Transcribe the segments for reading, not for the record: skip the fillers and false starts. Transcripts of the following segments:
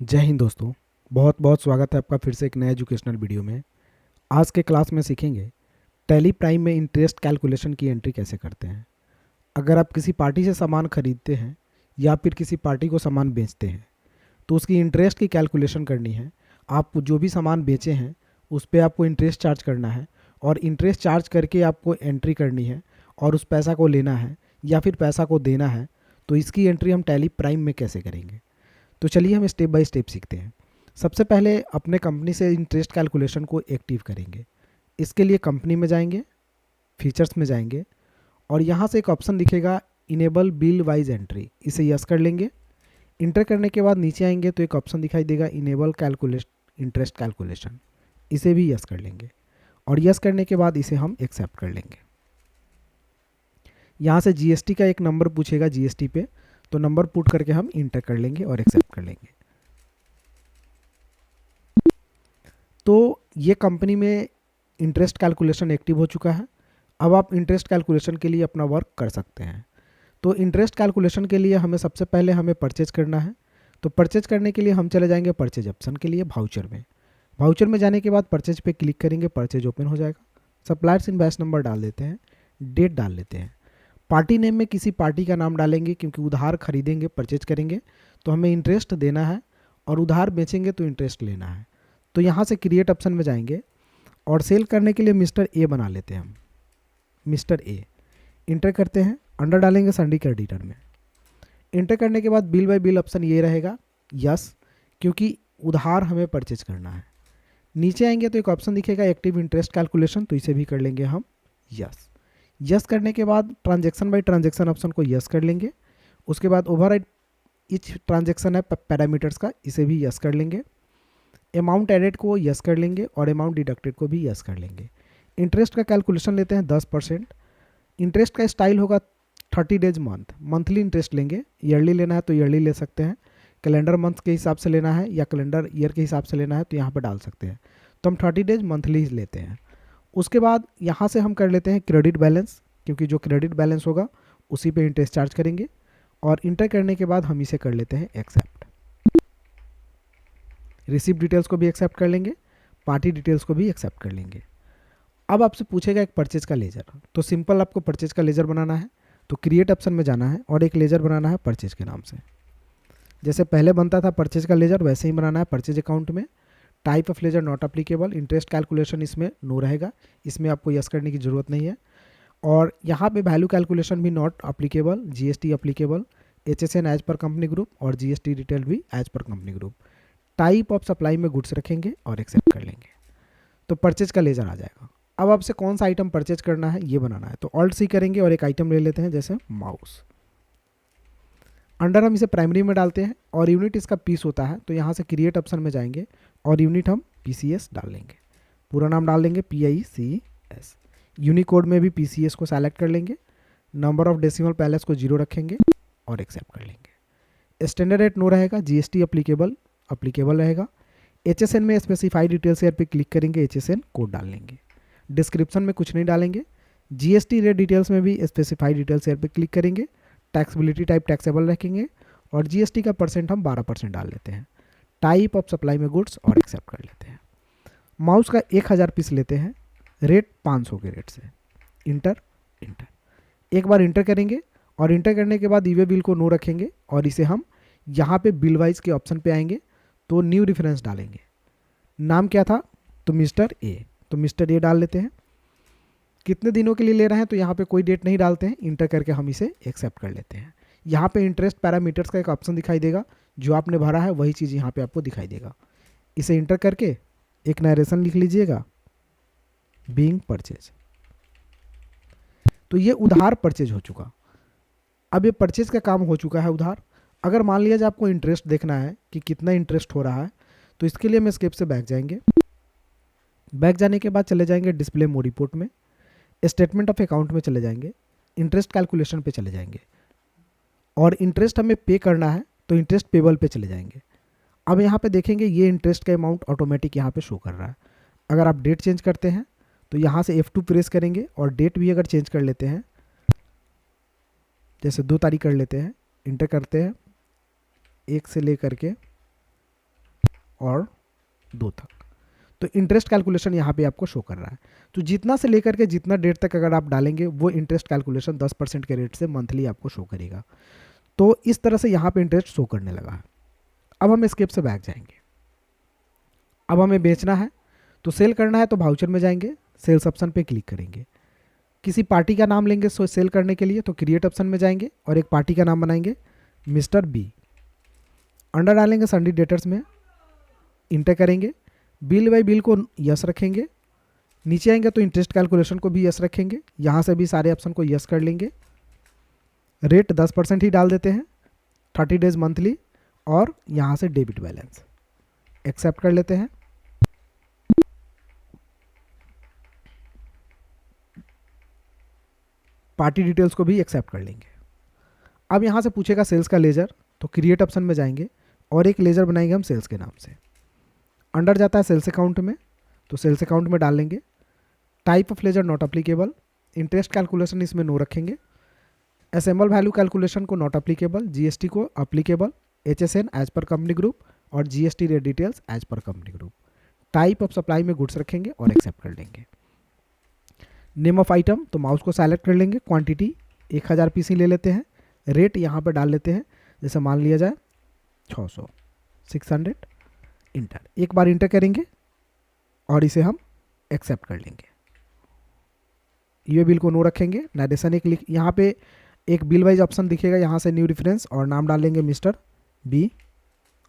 जय हिंद दोस्तों। बहुत बहुत स्वागत है आपका फिर से एक नया एजुकेशनल वीडियो में। आज के क्लास में सीखेंगे टैली प्राइम में इंटरेस्ट कैलकुलेशन की एंट्री कैसे करते हैं। अगर आप किसी पार्टी से सामान खरीदते हैं या फिर किसी पार्टी को सामान बेचते हैं तो उसकी इंटरेस्ट की कैलकुलेशन करनी है। आप जो भी सामान बेचे हैं उस पर आपको इंटरेस्ट चार्ज करना है और इंटरेस्ट चार्ज करके आपको एंट्री करनी है और उस पैसा को लेना है या फिर पैसा को देना है। तो इसकी एंट्री हम टैली प्राइम में कैसे करेंगे, तो चलिए हम स्टेप बाय स्टेप सीखते हैं। सबसे पहले अपने कंपनी से इंटरेस्ट कैलकुलेशन को एक्टिव करेंगे। इसके लिए कंपनी में जाएंगे, फीचर्स में जाएंगे और यहाँ से एक ऑप्शन दिखेगा इनेबल बिल वाइज एंट्री, इसे यस कर लेंगे। इंटर करने के बाद नीचे आएंगे तो एक ऑप्शन दिखाई देगा इनेबल कैलकुलेशन इंटरेस्ट कैलकुलेशन, इसे भी यस कर लेंगे और यस करने के बाद इसे हम एक्सेप्ट कर लेंगे। यहाँ से जीएसटी का एक नंबर पूछेगा जीएसटी पे, तो नंबर पुट करके हम इंटर कर लेंगे और एक्सेप्ट कर लेंगे। तो ये कंपनी में इंटरेस्ट कैलकुलेशन एक्टिव हो चुका है। अब आप इंटरेस्ट कैलकुलेशन के लिए अपना वर्क कर सकते हैं। तो इंटरेस्ट कैलकुलेशन के लिए हमें सबसे पहले हमें परचेज करना है। तो परचेज करने के लिए हम चले जाएंगे परचेज ऑप्शन के लिए वाउचर में। वाउचर में जाने के बाद परचेज पे क्लिक करेंगे, परचेज ओपन हो जाएगा। सप्लायर्स इनवॉइस नंबर डाल देते हैं, डेट डाल लेते हैं। पार्टी नेम में किसी पार्टी का नाम डालेंगे क्योंकि उधार खरीदेंगे, परचेज करेंगे तो हमें इंटरेस्ट देना है और उधार बेचेंगे तो इंटरेस्ट लेना है। तो यहाँ से क्रिएट ऑप्शन में जाएंगे और सेल करने के लिए मिस्टर ए बना लेते हैं हम। मिस्टर ए इंटर करते हैं, अंडर डालेंगे संडी क्रेडिटर में। इंटर करने के बाद बिल बाय बिल ऑप्शन ये रहेगा यस, क्योंकि उधार हमें परचेज करना है। नीचे आएंगे तो एक ऑप्शन दिखेगा एक्टिव इंटरेस्ट कैलकुलेशन, तो इसे भी कर लेंगे हम यस। यस करने के बाद ट्रांजैक्शन बाय ट्रांजैक्शन ऑप्शन को यस कर लेंगे। उसके बाद ओवरराइड ईच ट्रांजैक्शन है पैरामीटर्स का, इसे भी यस कर लेंगे। अमाउंट एडेड को यस कर लेंगे और अमाउंट डिडक्टेड को भी यस कर लेंगे। इंटरेस्ट का कैलकुलेशन लेते हैं 10%। इंटरेस्ट का स्टाइल होगा 30 डेज मंथ, मंथली इंटरेस्ट लेंगे। ईयरली लेना है तो ईयरली ले सकते हैं, कैलेंडर मंथ के हिसाब से लेना है या कैलेंडर ईयर के हिसाब से लेना है तो यहाँ पर डाल सकते हैं। तो हम 30 डेज मंथली लेते हैं। उसके बाद यहाँ से हम कर लेते हैं क्रेडिट बैलेंस, क्योंकि जो क्रेडिट बैलेंस होगा उसी पे इंटरेस्ट चार्ज करेंगे। और इंटर करने के बाद हम इसे कर लेते हैं एक्सेप्ट। रिसिप्ट डिटेल्स को भी एक्सेप्ट कर लेंगे, पार्टी डिटेल्स को भी एक्सेप्ट कर लेंगे। अब आपसे पूछेगा एक परचेज का लेजर, तो सिंपल आपको परचेज का लेजर बनाना है। तो क्रिएट ऑप्शन में जाना है और एक लेजर बनाना है परचेज के नाम से। जैसे पहले बनता था परचेज का लेजर वैसे ही बनाना है परचेज अकाउंट में। Type of ledger not applicable, interest calculation इसमें नो रहेगा, इसमें आपको यस करने की ज़रूरत नहीं है। और यहाँ पे वैल्यू कैलकुलेशन भी not applicable, GST applicable, HSN as per company group और जीएसटी रिटेल भी as per company group. Type of supply में गुड्स रखेंगे और एक्सेप्ट कर लेंगे तो परचेज का लेजर आ जाएगा। अब आपसे कौन सा आइटम परचेज करना है ये बनाना है, तो ऑल्ट सी करेंगे और एक आइटम ले लेते हैं जैसे माउस। अंडर हम इसे प्राइमरी में डालते हैं और यूनिट इसका पीस होता है, तो यहाँ से क्रिएट ऑप्शन में जाएंगे और यूनिट हम पीसीएस डाल लेंगे। पूरा नाम डाल लेंगे PICS। यूनिकोड में भी PCS को सेलेक्ट कर लेंगे। नंबर ऑफ डेसिमल पैलेस को 0 रखेंगे और एक्सेप्ट कर लेंगे। स्टैंडर्ड रेट नो रहेगा, जीएसटी अप्लीकेबल रहेगा। एचएसएन में स्पेसिफाइड डिटेल्स एयर पे क्लिक करेंगे, एचएसएन कोड डाल लेंगे। डिस्क्रिप्शन में कुछ नहीं डालेंगे। जीएसटी रेट डिटेल्स में भी स्पेसिफाइड डिटेल्स एयर पे क्लिक करेंगे। टैक्सबिलिटी टाइप टैक्सेबल रखेंगे और जीएसटी का परसेंट हम 12% डाल लेते हैं। टाइप ऑफ सप्लाई में गुड्स और एक्सेप्ट कर लेते हैं। माउस का 1000 पीस लेते हैं, रेट 500 के रेट से। इंटर एक बार इंटर करेंगे और इंटर करने के बाद ईवे बिल को नो रखेंगे और इसे हम यहाँ पे बिल वाइज के ऑप्शन पे आएंगे तो न्यू रेफरेंस डालेंगे। नाम क्या था, तो मिस्टर ए, तो मिस्टर ए डाल लेते हैं। कितने दिनों के लिए ले रहे हैं तो यहाँ पे कोई डेट नहीं डालते हैं, इंटर करके हम इसे एक्सेप्ट कर लेते हैं। यहाँ पे इंटरेस्ट पैरामीटर्स का एक ऑप्शन दिखाई देगा, जो आपने भरा है वही चीज़ यहाँ पे आपको दिखाई देगा। इसे इंटर करके एक नरेशन लिख लीजिएगा, बीइंग परचेज। तो ये उधार परचेज हो चुका। अब ये परचेज का काम हो चुका है उधार। अगर मान लिया जाए आपको इंटरेस्ट देखना है कि कितना इंटरेस्ट हो रहा है, तो इसके लिए हम स्केप से बैक जाएंगे। बैक जाने के बाद चले जाएंगे डिस्प्ले मोड रिपोर्ट में, स्टेटमेंट ऑफ अकाउंट में चले जाएंगे, इंटरेस्ट कैलकुलेशन पे चले जाएंगे और इंटरेस्ट हमें पे करना है तो इंटरेस्ट पेबल पे चले जाएंगे। अब यहाँ पे देखेंगे ये इंटरेस्ट का अमाउंट ऑटोमेटिक यहाँ पे शो कर रहा है। अगर आप डेट चेंज करते हैं तो यहाँ से F2 प्रेस करेंगे और डेट भी अगर चेंज कर लेते हैं, जैसे 2 तारीख कर लेते हैं, इंटर करते हैं 1 से लेकर के और 2 तक। तो इंटरेस्ट कैलकुलेशन यहाँ पे आपको शो कर रहा है। तो जितना से लेकर के जितना डेट तक अगर आप डालेंगे वो इंटरेस्ट कैलकुलेशन 10% के रेट से मंथली आपको शो करेगा। तो इस तरह से यहाँ पे इंटरेस्ट शो करने लगा है। अब हम एस्केप से बैक जाएंगे। अब हमें बेचना है तो सेल करना है तो वाउचर में जाएंगे, सेल्स ऑप्शन पे क्लिक करेंगे। किसी पार्टी का नाम लेंगे सेल करने के लिए तो क्रिएट ऑप्शन में जाएंगे और एक पार्टी का नाम बनाएंगे मिस्टर बी। अंडर डालेंगे सन्डी डेटर्स में, इंटर करेंगे, बिल बाई बिल को यस रखेंगे, नीचे आएंगे तो इंटरेस्ट कैलकुलेशन को भी यस रखेंगे, यहाँ से भी सारे ऑप्शन को यस कर लेंगे। रेट 10% ही डाल देते हैं, 30 डेज मंथली, और यहाँ से डेबिट बैलेंस एक्सेप्ट कर लेते हैं। पार्टी डिटेल्स को भी एक्सेप्ट कर लेंगे। अब यहाँ से पूछेगा सेल्स का लेजर, तो क्रिएट ऑप्शन में जाएंगे और एक लेजर बनाएंगे हम सेल्स के नाम से। अंडर जाता है सेल्स अकाउंट में, तो सेल्स अकाउंट में डाल लेंगे। Type of ledger not applicable, interest calculation इसमें नो रखेंगे, असेंबल वैल्यू कैलकुलेशन को नॉट अप्लीकेबल, जीएसटी को applicable, HSN as per company group और GST rate details as per company group. Type of supply में goods रखेंगे और accept कर लेंगे। नेम ऑफ आइटम, तो माउस को सेलेक्ट कर लेंगे, क्वांटिटी 1000 पीसी ले लेते हैं, रेट यहाँ पर डाल लेते हैं, जैसे मान लिया जाए 600, 600, इंटर। एक बार इंटर करेंगे और इसे हम एक्सेप्ट कर लेंगे। ये बिल को नो रखेंगे, नरेशन एक लिख, यहाँ पे एक बिल वाइज ऑप्शन दिखेगा, यहाँ से न्यू रेफरेंस और नाम डाल लेंगे मिस्टर बी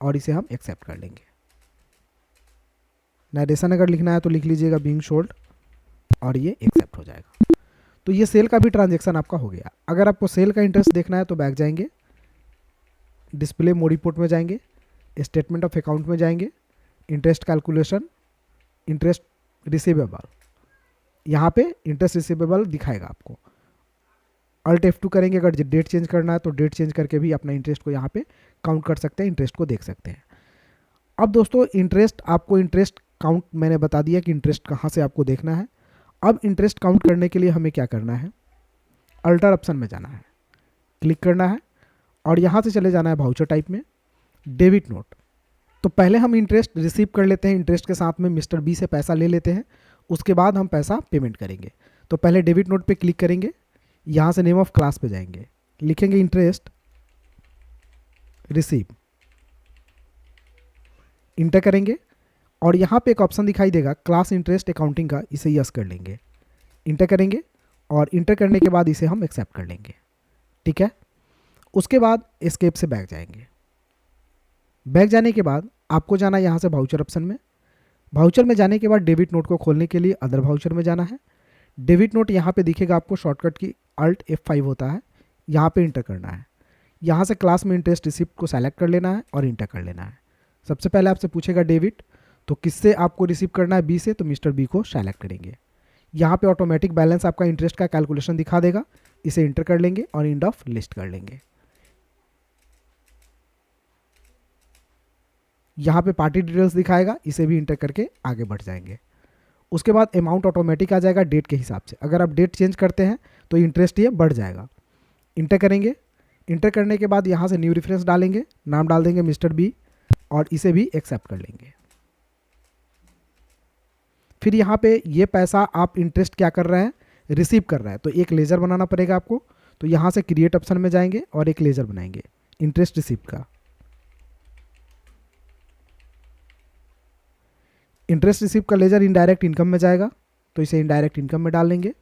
और इसे हम एक्सेप्ट कर लेंगे। नरेशन अगर लिखना है तो लिख लीजिएगा बीइंग सोल्ड और ये एक्सेप्ट हो जाएगा। तो ये सेल का भी ट्रांजैक्शन आपका हो गया। अगर आपको सेल का इंटरेस्ट देखना है तो बैक जाएंगे, डिस्प्ले मोड रिपोर्ट में जाएंगे, स्टेटमेंट ऑफ अकाउंट में जाएंगे, इंटरेस्ट कैलकुलेशन, इंटरेस्ट रिसीवेबल, यहाँ पे इंटरेस्ट रिसीवेबल दिखाएगा आपको। अल्ट F2 करेंगे, अगर डेट चेंज करना है तो डेट चेंज करके भी अपना इंटरेस्ट को यहाँ पे काउंट कर सकते हैं, इंटरेस्ट को देख सकते हैं। अब दोस्तों इंटरेस्ट, आपको इंटरेस्ट काउंट मैंने बता दिया कि इंटरेस्ट कहाँ से आपको देखना है। अब इंटरेस्ट काउंट करने के लिए हमें क्या करना है, अल्टर ऑप्शन में जाना है, क्लिक करना है और यहाँ से चले जाना है वाउचर टाइप में, डेबिट नोट। तो पहले हम इंटरेस्ट रिसीव कर लेते हैं, इंटरेस्ट के साथ में मिस्टर बी से पैसा ले लेते हैं, उसके बाद हम पैसा पेमेंट करेंगे। तो पहले डेबिट नोट पे क्लिक करेंगे, यहाँ से नेम ऑफ क्लास पे जाएंगे, लिखेंगे इंटरेस्ट रिसीव, इंटर करेंगे और यहाँ पे एक ऑप्शन दिखाई देगा क्लास इंटरेस्ट अकाउंटिंग का, इसे यस कर लेंगे, इंटर करेंगे और इंटर करने के बाद इसे हम एक्सेप्ट कर लेंगे। ठीक है, उसके बाद एस्केप से बैक जाएंगे। बैक जाने के बाद आपको जाना है यहाँ से वाउचर ऑप्शन में। वाउचर में जाने के बाद डेबिट नोट को खोलने के लिए अदर वाउचर में जाना है। डेबिट नोट यहाँ पे दिखेगा आपको, शॉर्टकट की अल्ट F5 होता है, यहाँ पे इंटर करना है। यहाँ से क्लास में इंटरेस्ट रिसिप्ट को सेलेक्ट कर लेना है और इंटर कर लेना है। सबसे पहले आपसे पूछेगा डेबिट, तो किससे आपको रिसीव करना है, बी से, तो मिस्टर बी को सेलेक्ट करेंगे। यहाँ पे ऑटोमेटिक बैलेंस आपका इंटरेस्ट का कैलकुलेशन दिखा देगा, इसे इंटर कर लेंगे और एंड ऑफ लिस्ट कर लेंगे। यहाँ पे पार्टी डिटेल्स दिखाएगा, इसे भी इंटर करके आगे बढ़ जाएंगे। उसके बाद अमाउंट ऑटोमेटिक आ जाएगा डेट के हिसाब से, अगर आप डेट चेंज करते हैं तो इंटरेस्ट ये बढ़ जाएगा। इंटर करेंगे, इंटर करने के बाद यहाँ से न्यू रेफरेंस डालेंगे, नाम डाल देंगे मिस्टर बी और इसे भी एक्सेप्ट कर लेंगे। फिर यहाँ पे ये पैसा आप इंटरेस्ट क्या कर रहे हैं, रिसीव कर रहा है, तो एक लेजर बनाना पड़ेगा आपको। तो यहाँ से क्रिएट ऑप्शन में जाएंगे और एक लेजर बनाएंगे इंटरेस्ट रिसीव का। इंटरेस्ट रिसीव का लेजर इनडायरेक्ट इनकम में जाएगा, तो इसे इनडायरेक्ट इनकम में डाल लेंगे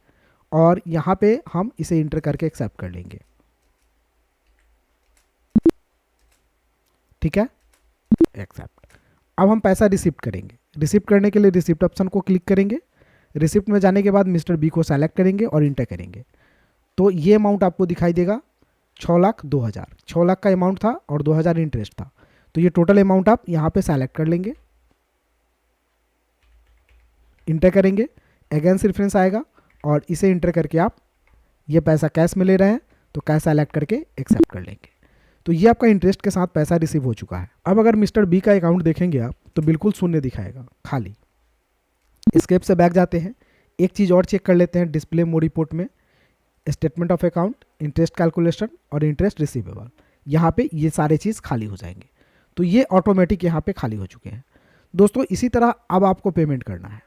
और यहाँ पे हम इसे इंटर करके एक्सेप्ट कर लेंगे। ठीक है, एक्सेप्ट। अब हम पैसा रिसीव करेंगे। रिसीव करने के लिए रिसिप्ट ऑप्शन को क्लिक करेंगे। रिसिप्ट में जाने के बाद मिस्टर बी को सेलेक्ट करेंगे और इंटर करेंगे। तो ये अमाउंट आपको दिखाई देगा 6,02,000। 6 लाख का अमाउंट था और 2,000 इंटरेस्ट था, तो ये टोटल अमाउंट आप यहाँ पे सेलेक्ट कर लेंगे, इंटर करेंगे, अगेंस्ट रेफरेंस आएगा और इसे इंटर करके आप ये पैसा कैश में ले रहे हैं तो कैश सेलेक्ट करके एक्सेप्ट कर लेंगे। तो ये आपका इंटरेस्ट के साथ पैसा रिसीव हो चुका है। अब अगर मिस्टर बी का अकाउंट देखेंगे आप तो बिल्कुल शून्य दिखाएगा, खाली। एस्केप से बैक जाते हैं, एक चीज़ और चेक कर लेते हैं डिस्प्ले मोड रिपोर्ट में, statement of account, interest calculation और इंटरेस्ट रिसीवेबल, यहाँ पे ये सारे चीज़ खाली हो जाएंगे। तो ये ऑटोमेटिक यहाँ पे खाली हो चुके हैं। दोस्तों इसी तरह अब आपको पेमेंट करना है।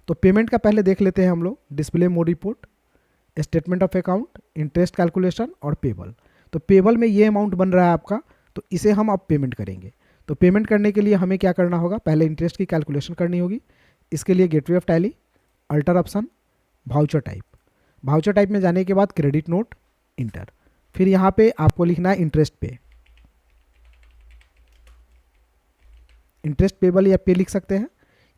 तो पेमेंट का पहले देख लेते हैं हम लोग, display mode report, statement of account, interest calculation और पेबल। तो पेबल में ये अमाउंट बन रहा है आपका, तो इसे हम अब पेमेंट करेंगे। तो पेमेंट करने के लिए हमें क्या करना होगा, पहले इंटरेस्ट की कैलकुलेशन करनी होगी। इसके लिए gateway of tally, alter option, voucher type. Voucher type में जाने के बाद क्रेडिट नोट, इंटर। फिर यहाँ पे आपको लिखना है इंटरेस्ट पे, इंटरेस्ट पेबल या पे लिख सकते हैं।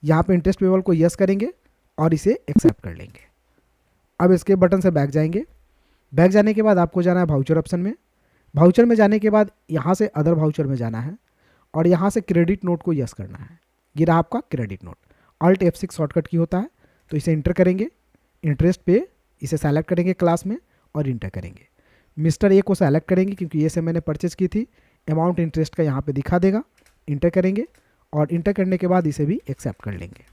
यहाँ पे इंटरेस्ट पेबल को यस करेंगे और इसे एक्सेप्ट कर लेंगे। अब इसके बटन से बैक जाएंगे। बैक जाने के बाद आपको जाना है वाउचर ऑप्शन में। वाउचर में जाने के बाद यहाँ से अदर वाउचर में जाना है और यहाँ से क्रेडिट नोट को यस करना है। ये रहा आपका credit note. Alt F6 shortcut की होता है, तो इसे इंटर करेंगे। इंटरेस्ट पे इसे सेलेक्ट करेंगे क्लास में और इंटर करेंगे। मिस्टर ए को सेलेक्ट करेंगे क्योंकि ये से मैंने परचेज की थी। अमाउंट इंटरेस्ट का यहाँ पे दिखा देगा, इंटर करेंगे और इंटर करने के बाद इसे भी एक्सेप्ट कर लेंगे।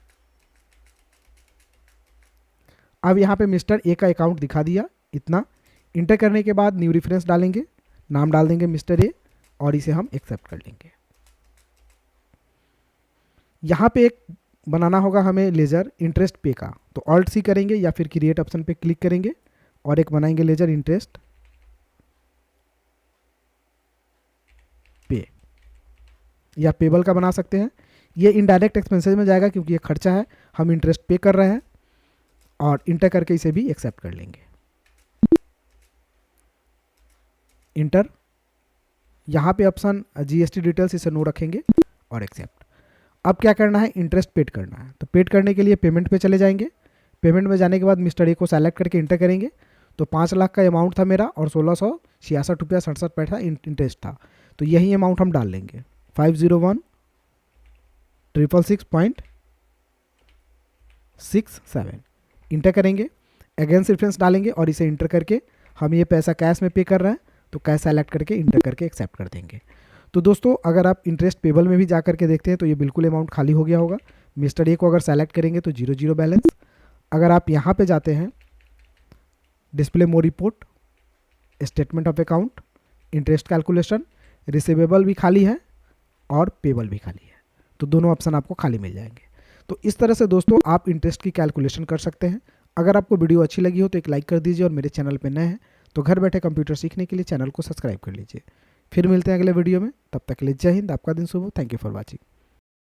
अब यहाँ पे मिस्टर ए का अकाउंट दिखा दिया इतना। इंटर करने के बाद न्यू रेफरेंस डालेंगे, नाम डाल देंगे मिस्टर ए और इसे हम एक्सेप्ट कर लेंगे। यहाँ पे एक बनाना होगा हमें लेजर इंटरेस्ट पे का, तो ऑल्ट सी करेंगे या फिर क्रिएट ऑप्शन पे क्लिक करेंगे और एक बनाएंगे लेजर इंटरेस्ट पे, या पेबल का बना सकते हैं। ये इनडायरेक्ट एक्सपेंसेस में जाएगा क्योंकि ये खर्चा है, हम इंटरेस्ट पे कर रहे हैं और इंटर करके इसे भी एक्सेप्ट कर लेंगे। इंटर। यहाँ पे ऑप्शन जीएसटी डिटेल्स, इसे नो रखेंगे और एक्सेप्ट। अब क्या करना है, इंटरेस्ट पेड करना है। तो पेड करने के लिए पेमेंट पे चले जाएंगे। पेमेंट में जाने के बाद मिस्टर ए को सेलेक्ट करके इंटर करेंगे। तो 5 लाख का अमाउंट था मेरा और 1666 रुपया 67 पैसा इंटरेस्ट था, तो यही अमाउंट हम डाल लेंगे 501,666.67। इंटर करेंगे, अगेंस्ट रेफरेंस डालेंगे और इसे इंटर करके हम ये पैसा कैश में पे कर रहे हैं, तो कैश सेलेक्ट करके इंटर करके एक्सेप्ट कर देंगे। तो दोस्तों अगर आप इंटरेस्ट पेबल में भी जा करके देखते हैं तो ये बिल्कुल अमाउंट खाली हो गया होगा। मिस्टर ए को अगर सेलेक्ट करेंगे तो 0 बैलेंस। अगर आप यहाँ पे जाते हैं display mode report, statement of account, interest calculation, receivable भी खाली है और पेबल भी खाली है, तो दोनों ऑप्शन आपको खाली मिल जाएंगे। तो इस तरह से दोस्तों आप इंटरेस्ट की कैलकुलेशन कर सकते हैं। अगर आपको वीडियो अच्छी लगी हो तो एक लाइक कर दीजिए और मेरे चैनल पर नए हैं तो घर बैठे कंप्यूटर सीखने के लिए चैनल को सब्सक्राइब कर लीजिए। फिर मिलते हैं अगले वीडियो में, तब तक के लिए जय हिंद। आपका दिन शुभ हो। Thank you for watching.